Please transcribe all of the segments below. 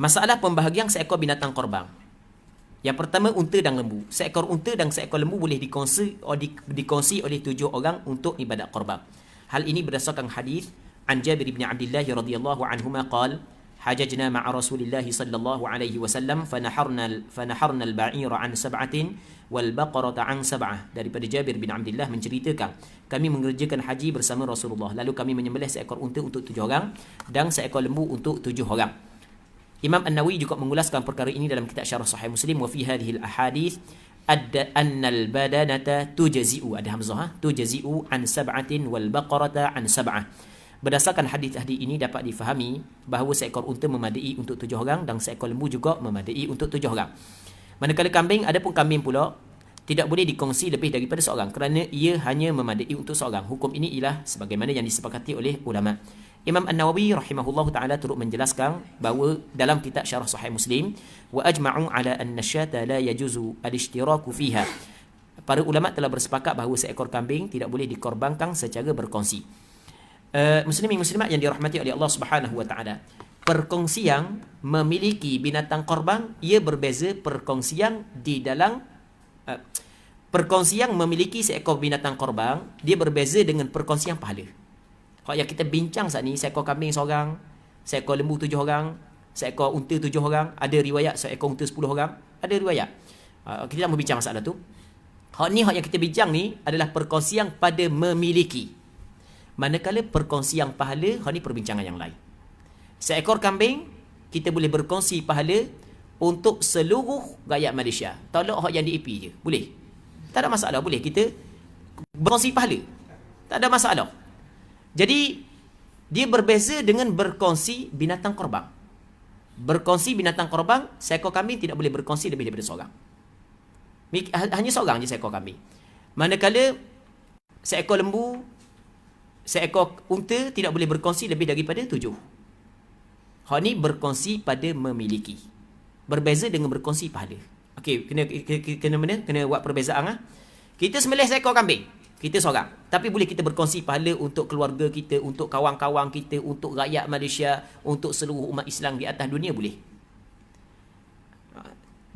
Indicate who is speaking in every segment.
Speaker 1: Masalah pembahagian seekor binatang korban. Yang pertama, unta dan lembu. Seekor unta dan seekor lembu boleh dikongsi oleh 7 orang untuk ibadat korban. Hal ini berdasarkan hadis an Jabir bin Abdullah radhiyallahu anhuma qala hajajna ma'a Rasulillah sallallahu alaihi wasallam fanaharna al-ba'ira an sab'atin wal baqarata an sab'ah. Daripada Jabir bin Abdullah menceritakan, kami mengerjakan haji bersama Rasulullah, lalu kami menyembelih seekor unta untuk 7 orang dan seekor lembu untuk 7 orang. Imam An-Nawawi juga mengulaskan perkara ini dalam kitab Syarah Sahih Muslim, wa fi hadhihi al-ahadith anna al-badanata tujzi'u, ada hamzah, tujzi'u an sab'atin wal baqarata an sab'ah. Berdasarkan hadis-hadis ini dapat difahami bahawa seekor unta memadai untuk 7 orang dan seekor lembu juga memadai untuk 7 orang. Manakala kambing, adapun kambing pula tidak boleh dikongsi lebih daripada seorang kerana ia hanya memadai untuk seorang. Hukum ini ialah sebagaimana yang disepakati oleh ulama. Imam An-Nawawi rahimahullahu taala turut menjelaskan bahawa dalam kitab Syarah Sahih Muslim, wa ajma'u ala anna syata la yajuzu al-ishtiraku fiha. Para ulama telah bersepakat bahawa seekor kambing tidak boleh dikorbankan secara berkongsi. Muslimin muslimat yang dirahmati oleh Allah Subhanahu wa taala, perkongsian memiliki binatang korban ia berbeza perkongsian di dalam perkongsian memiliki seekor binatang korban dia berbeza dengan perkongsian pahala. Hak yang kita bincang saat ni, seekor kambing seorang, seekor lembu 7 orang, seekor unta 7 orang, ada riwayat seekor unta 10 orang, ada riwayat. Kita tak membincang masalah tu. Hak yang kita bincang ni adalah perkongsian pada memiliki. Manakala perkongsian pahala, hak ni perbincangan yang lain. Seekor kambing, kita boleh berkongsi pahala untuk seluruh rakyat Malaysia. Tolak hak yang di AP je. Boleh. Tak ada masalah. Boleh kita berkongsi pahala. Tak ada masalah. Jadi, dia berbeza dengan berkongsi binatang korban. Berkongsi binatang korban, seekor kambing tidak boleh berkongsi lebih daripada seorang. Hanya seorang je seekor kambing. Manakala seekor lembu, seekor unta tidak boleh berkongsi lebih daripada 7. Hak ni berkongsi pada memiliki. Berbeza dengan berkongsi pahala. Okey, kena mana? Kena buat perbezaan. Kita sembelih seekor kambing. Kita seorang. Tapi boleh kita berkongsi pahala untuk keluarga kita, untuk kawan-kawan kita, untuk rakyat Malaysia, untuk seluruh umat Islam di atas dunia, boleh.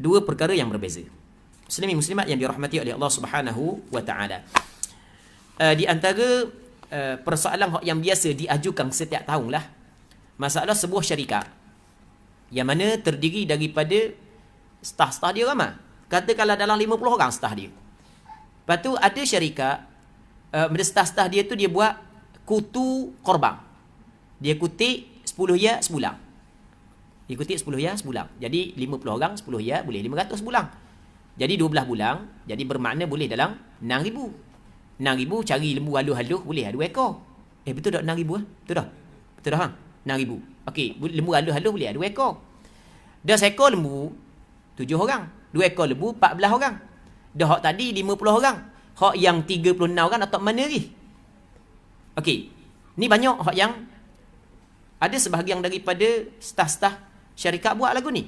Speaker 1: Dua perkara yang berbeza. Muslimin muslimat yang dirahmati oleh Allah Subhanahu wa taala. Di antara persoalan yang biasa diajukan setiap tahun lah, masalah sebuah syarikat yang mana terdiri daripada staf-staf dia ramai. Katakanlah dalam 50 orang staf dia. Lepas tu ada syarikat, staf-staf dia tu dia buat kutu korban. Dia kutip 10 ya sebulan. Dia kutip 10 ya sebulan. Jadi 50 orang 10 ya boleh 500 sebulan. Jadi 12 bulan, jadi bermakna boleh dalam 6,000. 6,000 cari lembu halus-halus boleh 2 ekor. Betul tak 6,000 Betul dah? Betul dah 6,000. Okey, lembu halus-halus boleh 2 ekor. Dah seekor lembu 7 orang. 2 ekor lembu 14 orang. Dah hak tadi 50 orang. Hak yang 36 orang dapat mana lagi? Okey. Ni banyak hak yang ada sebahagian daripada staf-staf syarikat buat lagu ni.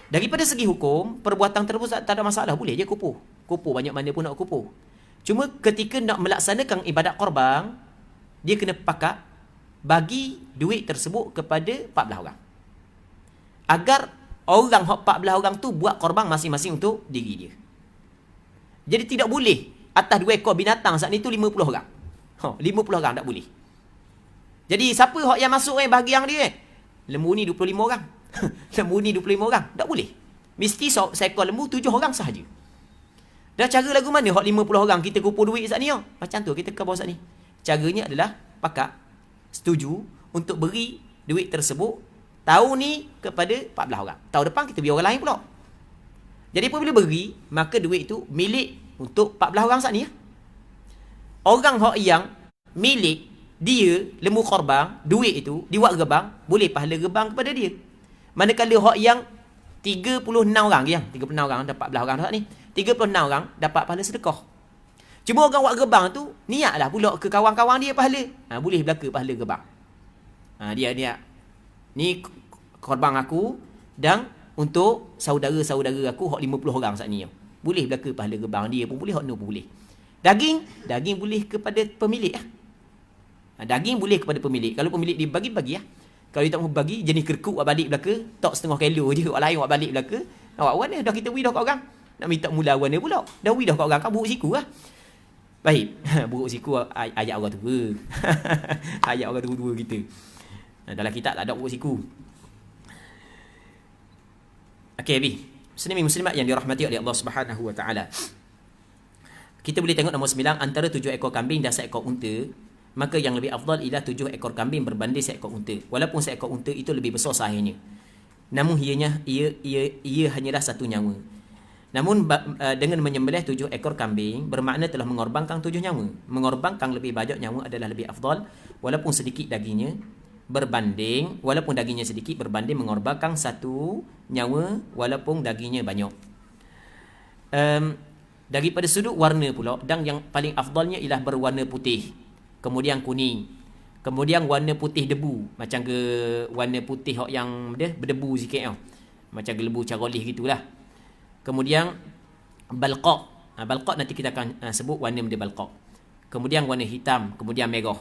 Speaker 1: Daripada segi hukum, perbuatan tersebut tak ada masalah. Boleh je kupuh. Kupuh banyak mana pun nak kupuh. Cuma ketika nak melaksanakan ibadat korban, dia kena pakat bagi duit tersebut kepada 14 orang. Agar orang 14 orang tu buat korban masing-masing untuk diri dia. Jadi tidak boleh atas 2 ekor binatang saat ni tu 50 orang. 50 orang tak boleh. Jadi siapa yang masuk bagi yang dia? Lembu ni 25 orang. Lembu ni 25 orang. Tak boleh. Mesti seekor lembu 7 orang sahaja. Dah cara lagu mana 50 orang kita kumpul duit saat ni? Macam tu kita ke bawah saat ni. Caranya adalah pakat setuju untuk beri duit tersebut tahun ni kepada 14 orang. Tahun depan kita biar orang lain pula. Jadi apabila beri, maka duit itu milik untuk 14 orang saat ni. Orang yang milik dia lembu korban, duit itu dibuat gebang, boleh pahala gebang kepada dia. Manakala yang 36 orang yang 36 orang dapat 14 orang saat ni, 36 orang dapat pahala sedekah. Cuma orang buat gebang tu niatlah pula ke kawan-kawan dia pahala. Boleh belaka pahala gebang. Dia ni korban aku dan untuk saudara-saudara aku hak 50 orang saat ni. Boleh belaka pahala gebang dia pun boleh, hak no pun boleh. Daging boleh kepada pemilik. Daging boleh kepada pemilik. Kalau pemilik dia bagi. Kalau you tak mau bagi, jenis kerkuk awak balik belaka, tok setengah kilo je, awak lain awak balik belaka. Awak warna dah kita beri dah kat orang. Nak minta mula warna pula. Dah beri dah kat orang, kan buruk siku lah. Baik, buruk siku ayat orang tua. Ayat orang tua kita. Dalam kitab tak ada buruk siku. Okey, Abi. Muslimin muslimat yang dirahmati oleh Allah Subhanahu wa taala. Kita boleh tengok nombor 9, antara 7 ekor kambing dan seekor unta, maka yang lebih afdal ialah 7 ekor kambing berbanding seekor unta. Walaupun seekor unta itu lebih besar sahihnya. Namun ia hanyalah satu nyawa. Namun dengan menyembelih 7 ekor kambing bermakna telah mengorbankan 7 nyawa. Mengorbankan lebih banyak nyawa adalah lebih afdal walaupun sedikit dagingnya sedikit berbanding mengorbankan satu nyawa walaupun dagingnya banyak. Daripada sudut warna pula, dan yang paling afdalnya ialah berwarna putih, kemudian kuning, kemudian warna putih debu, macam ke warna putih yang dia berdebu sikit macam gelebu carolih gitulah. Kemudian balqaq, balqaq nanti kita akan sebut warna dia balqaq. Kemudian warna hitam, kemudian merah.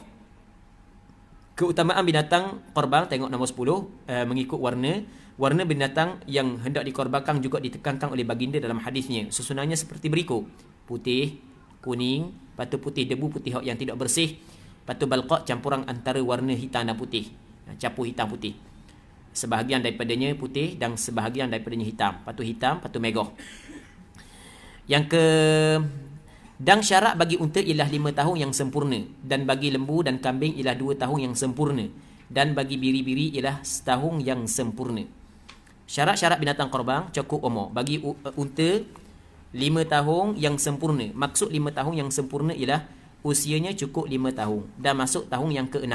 Speaker 1: Keutamaan binatang korban, tengok nombor 10, mengikut warna binatang yang hendak dikorbankan juga ditekankan oleh baginda dalam hadisnya. Susunannya seperti berikut: putih, kuning, lepas tu putih debu, putih yang tidak bersih, lepas tu balqaq campuran antara warna hitam dan putih, campur hitam putih. Sebahagian daripadanya putih dan sebahagian daripadanya hitam. Lepas tu hitam, lepas tu merah. Dan syarat bagi unta ialah 5 tahun yang sempurna, dan bagi lembu dan kambing ialah 2 tahun yang sempurna, dan bagi biri-biri ialah setahun yang sempurna. Syarat-syarat binatang korban cukup umur. Bagi unta 5 tahun yang sempurna. Maksud 5 tahun yang sempurna ialah usianya cukup 5 tahun dan masuk tahun yang ke-6.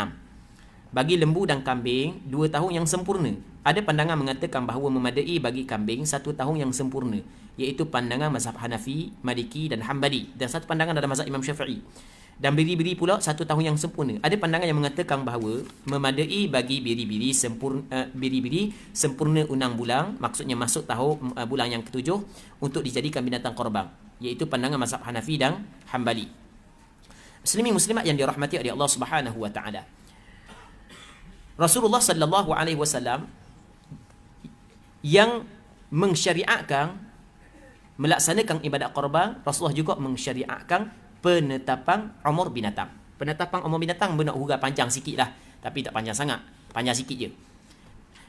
Speaker 1: Bagi lembu dan kambing 2 tahun yang sempurna. Ada pandangan mengatakan bahawa memadai bagi kambing 1 tahun yang sempurna, iaitu pandangan mazhab Hanafi, Maliki dan Hanbali, dan satu pandangan dalam mazhab Imam Syafi'i. Dan biri-biri pula 1 tahun yang sempurna. Ada pandangan yang mengatakan bahawa memadai bagi biri-biri sempurna 6 bulan, maksudnya masuk tahun bulan yang ke-7 untuk dijadikan binatang korban, iaitu pandangan mazhab Hanafi dan Hanbali. Muslimin muslimat yang dirahmati oleh Allah Subhanahu wa taala. Rasulullah sallallahu alaihi wasallam yang mensyariatkan melaksanakan ibadat korban, Rasulullah juga mensyariatkan penetapan umur binatang. Penetapan umur binatang nak huraikan panjang sikit lah, tapi tak panjang sangat, panjang sikit je.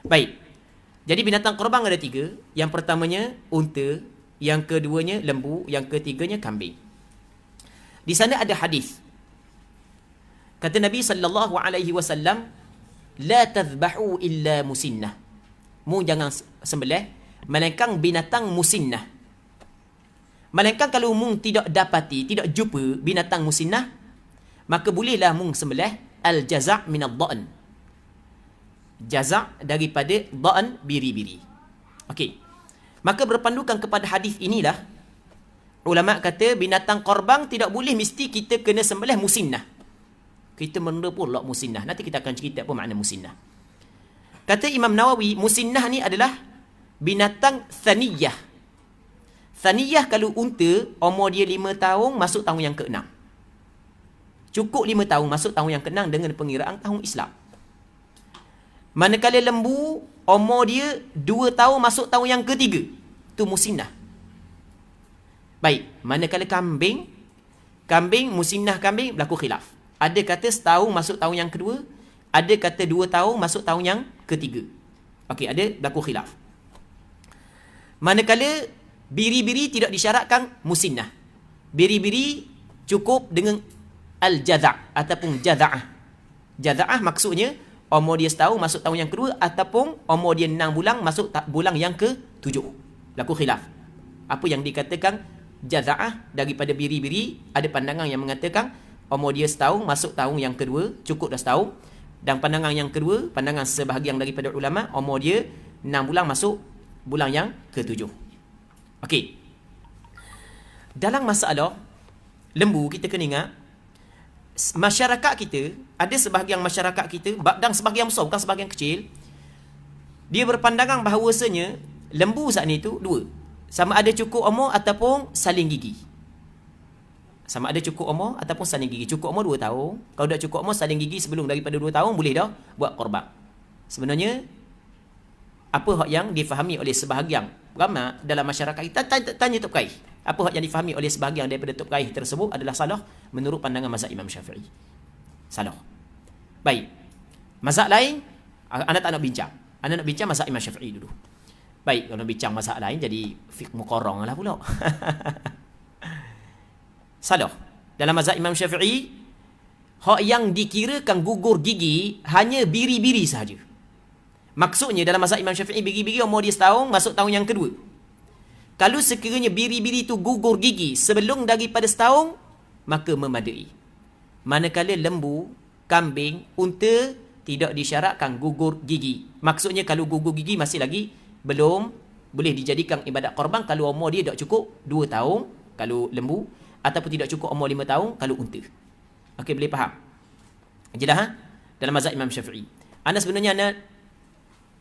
Speaker 1: Baik, jadi binatang korban ada 3. Yang pertamanya unta, yang keduanya lembu, yang ketiganya kambing. Di sana ada hadis, kata Nabi sallallahu alaihi wasallam, la tadhbahu illa musinnah. Mu jangan sembelih melainkan binatang musinnah. Melainkan kalau mu tidak dapati, tidak jumpa binatang musinnah, maka bolehlah mu sembelih al-jaza' min ad-dha'n. Jaza' daripada dha'n, biri-biri. Okey. Maka berpandukan kepada hadis inilah ulama kata binatang korban tidak boleh mesti kita kena sembelih musinnah. Kita benda pun lah musinnah. Nanti kita akan cerita apa makna musinnah. Kata Imam Nawawi, musinnah ni adalah binatang thaniyah. Thaniyah kalau unta, umur dia 5 tahun, masuk tahun yang ke-6. Cukup 5 tahun, masuk tahun yang ke-6 dengan pengiraan tahun Islam. Manakala lembu, umur dia 2 tahun, masuk tahun yang ke-3. Itu musinnah. Baik, manakala kambing, musinnah kambing berlaku khilaf. Ada kata setahun masuk tahun yang kedua, ada kata 2 tahun masuk tahun yang ketiga. Okey, ada berlaku khilaf. Manakala biri-biri tidak disyaratkan musinnah. Biri-biri cukup dengan al-jadha' ataupun jadha'ah. Jadha'ah maksudnya umur dia setahun masuk tahun yang kedua, ataupun umur dia 6 bulan masuk bulan yang ke-7. Berlaku khilaf. Apa yang dikatakan jadha'ah daripada biri-biri, ada pandangan yang mengatakan umur dia setahun masuk tahun yang kedua, cukup dah setahun. Dan pandangan yang kedua, pandangan sebahagian daripada ulama, umur dia 6 bulan masuk bulan yang ke-7. Okey. Dalam masalah lembu, kita kena ingat masyarakat kita, ada sebahagian masyarakat kita, dan sebahagian besar, bukan sebahagian kecil, dia berpandangan bahawasanya lembu saat ni tu 2. Sama ada cukup umur ataupun saling gigi. Sama ada cukup umur ataupun saling gigi. Cukup umur 2 tahun. Kalau dah cukup umur saling gigi sebelum daripada 2 tahun, boleh dah buat korban. Sebenarnya apa hak yang difahami oleh sebahagian ulama dalam masyarakat kita, tanya Tok Kai. Apa hak yang difahami oleh sebahagian daripada Tok Kai tersebut adalah salah menurut pandangan mazhab Imam Syafi'i. Salah. Baik. Mazhab lain, anda tak nak bincang. Anda nak bincang mazhab Imam Syafi'i dulu. Baik, kalau bincang mazhab lain jadi fiqh muqarrang lah pula. Salah. Dalam mazhab Imam Syafi'i, hak yang dikirakan gugur gigi hanya biri-biri sahaja. Maksudnya dalam mazhab Imam Syafi'i, biri-biri umur dia setahun, masuk tahun yang kedua. Kalau sekiranya biri-biri itu gugur gigi sebelum daripada setahun, maka memadai. Manakala lembu, kambing, unta tidak disyaratkan gugur gigi. Maksudnya kalau gugur gigi masih lagi belum boleh dijadikan ibadat korban kalau umur dia tak cukup 2 tahun, kalau lembu, ataupun tidak cukup umur 5 tahun, kalau unta. Okey, boleh faham? Jelas ha? Dalam mazhab Imam Syafi'i. Anda sebenarnya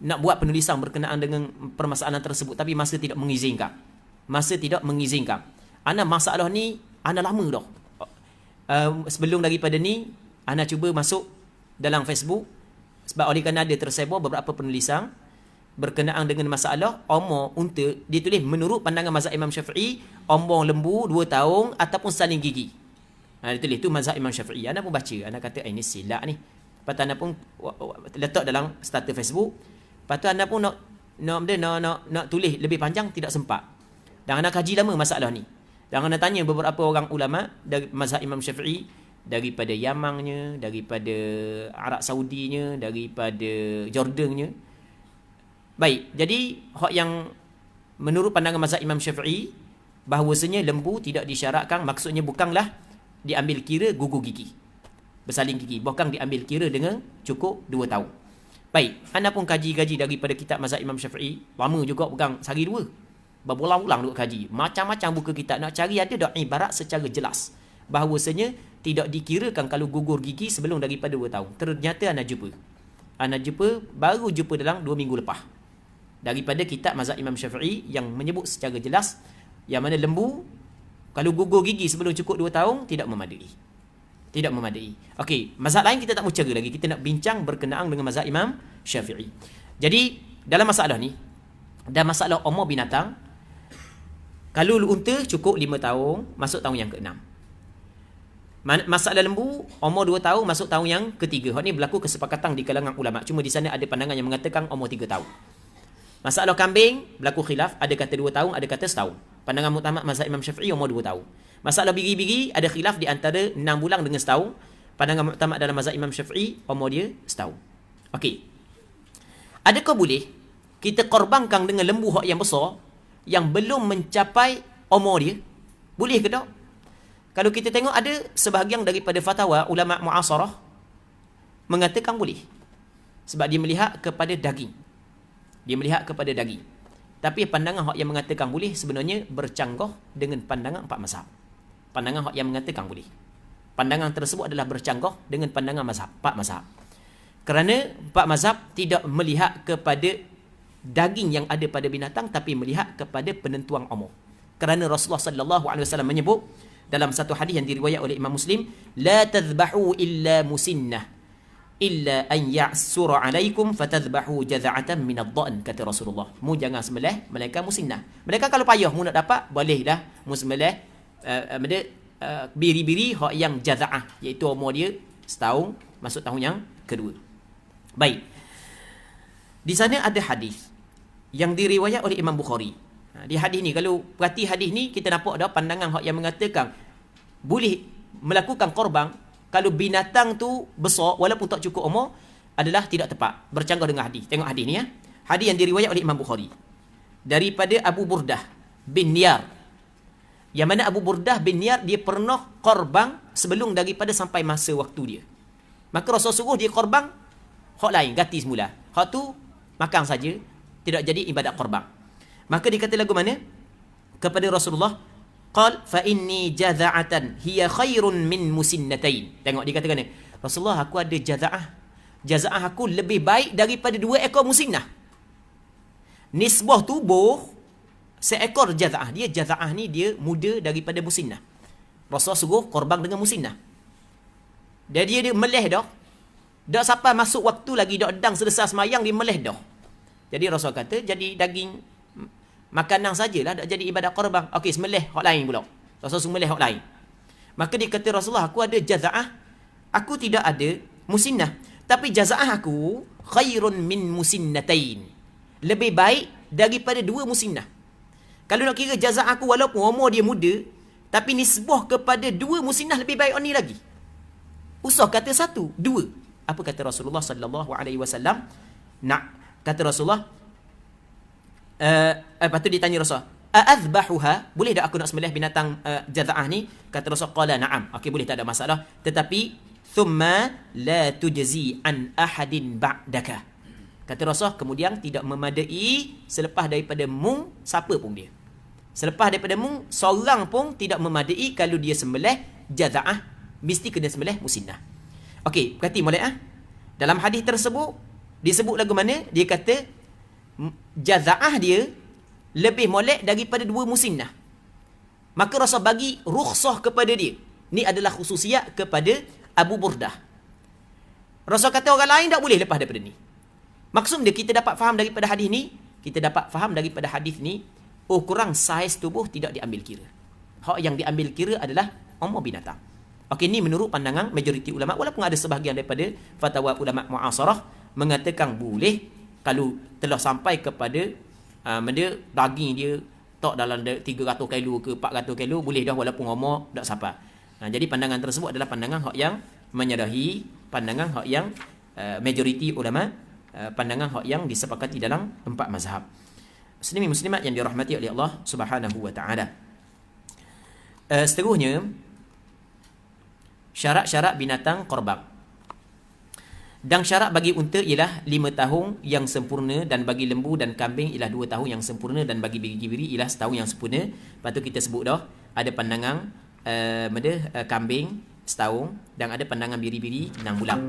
Speaker 1: nak buat penulisan berkenaan dengan permasalahan tersebut, tapi masa tidak mengizinkan. Masa tidak mengizinkan. Ana masalah ni, ana lama dah. Sebelum daripada ni, ana cuba masuk dalam Facebook, sebab oleh kerana ada tersebar beberapa penulisan berkenaan dengan masalah umur unta, dia tulis menurut pandangan mazhab Imam Syafi'i, umur lembu 2 tahun ataupun saling gigi. Dia tulis tu mazhab Imam Syafi'i. Ana pun baca, ana kata ini silap ni. Lepas tu ana pun letak dalam starter Facebook. Lepas tu anda pun nak tulis lebih panjang, tidak sempat. Dan anda kaji lama masalah ni. Dan anda tanya beberapa orang ulama dari mazhab Imam Syafi'i, daripada Yamannya, daripada Arab Saudinya, daripada Jordannya. Baik, jadi hak yang menurut pandangan mazhab Imam Syafi'i, bahawasanya lembu tidak disyaratkan, maksudnya bukanlah diambil kira gugur gigi, bersaling gigi, bukan diambil kira dengan cukup 2 tahun. Baik, anda pun kaji-kaji daripada kitab mazhab Imam Syafi'i. Lama juga, bukan sehari dua. Berulang-ulang duk kaji. Macam-macam buku kitab. Nak cari ada dak ibarat secara jelas bahawasanya tidak dikirakan kalau gugur gigi sebelum daripada 2 tahun. Ternyata anda jumpa. Anda jumpa, baru jumpa dalam 2 minggu lepas. Daripada kitab mazhab Imam Syafi'i yang menyebut secara jelas yang mana lembu kalau gugur gigi sebelum cukup 2 tahun tidak memadai. Tidak memadai. Okey, mazhab lain kita tak mau cara lagi. Kita nak bincang berkenaan dengan mazhab Imam Syafi'i. Jadi, dalam masalah ni, dan masalah umur binatang, kalau unta cukup 5 tahun, masuk tahun yang ke-6. Masalah lembu, umur 2 tahun, masuk tahun yang ke-3. Hal ni berlaku kesepakatan di kalangan ulama. Cuma di sana ada pandangan yang mengatakan umur 3 tahun. Masalah kambing, berlaku khilaf. Ada kata 2 tahun, ada kata setahun. Pandangan muktamad mazhab Imam Syafi'i umur 2 tahun. Masalah biri-biri ada khilaf di antara 6 bulan dengan setahun. Pandangan muktamad dalam mazhab Imam Syafi'i umur dia setahun. Okey. Adakah boleh kita korbankan dengan lembu hak yang besar yang belum mencapai umur dia? Boleh ke tak? Kalau kita tengok ada sebahagian daripada fatwa ulama muasarah mengatakan boleh. Sebab dia melihat kepada daging. Dia melihat kepada daging. Tapi pandangan hak yang mengatakan boleh sebenarnya bercanggah dengan pandangan 4 mazhab. Pandangan hak yang mengatakan boleh. Pandangan tersebut adalah bercanggah dengan pandangan mazhab, 4 mazhab. Kerana 4 mazhab tidak melihat kepada daging yang ada pada binatang, tapi melihat kepada penentuan umur. Kerana Rasulullah sallallahu alaihi wasallam menyebut dalam satu hadis yang diriwayat oleh Imam Muslim, la tadhbahu illa musinnah illa an ya'sura alaikum fatadhbahu jaz'atan min ad-dha'n, kata Rasulullah. Mu jangan sembelih melainkan musinnah. Mereka kalau payah mu nak dapat, bolehlah mu sembelih biri-biri hak yang jaz'ah, iaitu umur dia setahun, masuk tahun yang kedua. Baik. Di sana ada hadis yang diriwayat oleh Imam Bukhari. Di hadis ni, kalau perhati hadis ni, kita nampak ada pandangan hak yang mengatakan boleh melakukan korban kalau binatang tu besar walaupun tak cukup umur, adalah tidak tepat. Bercanggah dengan hadis. Tengok hadis ni ya. Hadis yang diriwayat oleh Imam Bukhari. Daripada Abu Burdah bin Niyar. Yang mana Abu Burdah bin Niyar dia pernah korban sebelum daripada sampai masa waktu dia. Maka Rasul suruh dia korban hak lain, ganti semula. Hak tu makan saja, tidak jadi ibadat korban. Maka dia kata lagu mana? Kepada Rasulullah, qal fa inni jaza'atan hiya khairun min musinnatain. Tengok dia katakan ni, Rasulullah, aku ada jaza'ah. Jaza'ah aku lebih baik daripada 2 ekor musinnah. Nisbah tubuh seekor jaza'ah. Dia jaza'ah ni dia muda daripada musinnah. Rasulullah suruh korban dengan musinnah. Dan dia meleh dah. Dak sampai masuk waktu lagi, dak edang selesai semayang, dia meleh dah. Jadi Rasul kata, jadi daging makanan sajalah, dak jadi ibadat korban. Okey, sembelih hak lain pula. Rasul sembelih hak lain. Maka dia kata, Rasulullah, aku ada jaza'ah, aku tidak ada musinnah. Tapi jaza'ah aku khairun min musinnatain. Lebih baik daripada 2 musinnah. Kalau nak kira jaza'ah aku walaupun umur dia muda, tapi nisbah kepada 2 musinnah lebih baik ni lagi. Usah kata 1, 2. Apa kata Rasulullah sallallahu alaihi wasallam? Nak, kata Rasulullah, lepas tu ditanya Rasul, "A'adhbahuha?" Boleh tak aku nak sembelih binatang jaza'ah ni? Kata Rasul, qala na'am. Okey, boleh, tak ada masalah. Tetapi thumma la tujzi an ahadin ba'daka. Kata Rasul, kemudian tidak memadai selepas daripada mung siapa pun dia. Selepas daripada mung seorang pun tidak memadai kalau dia sembelih jaza'ah, mesti kena sembelih musinnah. Okey, berarti molek dalam hadis tersebut disebut lagu mana? Dia kata jaza'ah dia lebih molek daripada 2 musinnah. Maka Rasul bagi rukhsah kepada dia. Ni adalah khususiat kepada Abu Burdah. Rasul kata orang lain tak boleh lepas daripada ni. Maksud dia, kita dapat faham daripada hadis ni, kurang saiz tubuh tidak diambil kira. Hak yang diambil kira adalah umur binatang. Okey, ni menurut pandangan majoriti ulama, walaupun ada sebahagian daripada fatwa ulama muasarah mengatakan boleh kalau telah sampai kepada benda daging dia tak dalam 300 kilo ke 400 kilo, boleh dah walaupun umur tak sampai. Jadi pandangan tersebut adalah pandangan hak yang menyerahi pandangan hak yang majoriti ulama, pandangan hak yang disepakati dalam 4 mazhab. Muslimin muslimat yang dirahmati oleh Allah Subhanahu wa taala. Seterusnya, syarat-syarat binatang korban. Dan syarat bagi unta ialah 5 tahun yang sempurna, dan bagi lembu dan kambing ialah 2 tahun yang sempurna, dan bagi biri-biri ialah setahun yang sempurna. Lepas tu kita sebut dah, ada pandangan kambing setahun, dan ada pandangan biri-biri 6 bulan.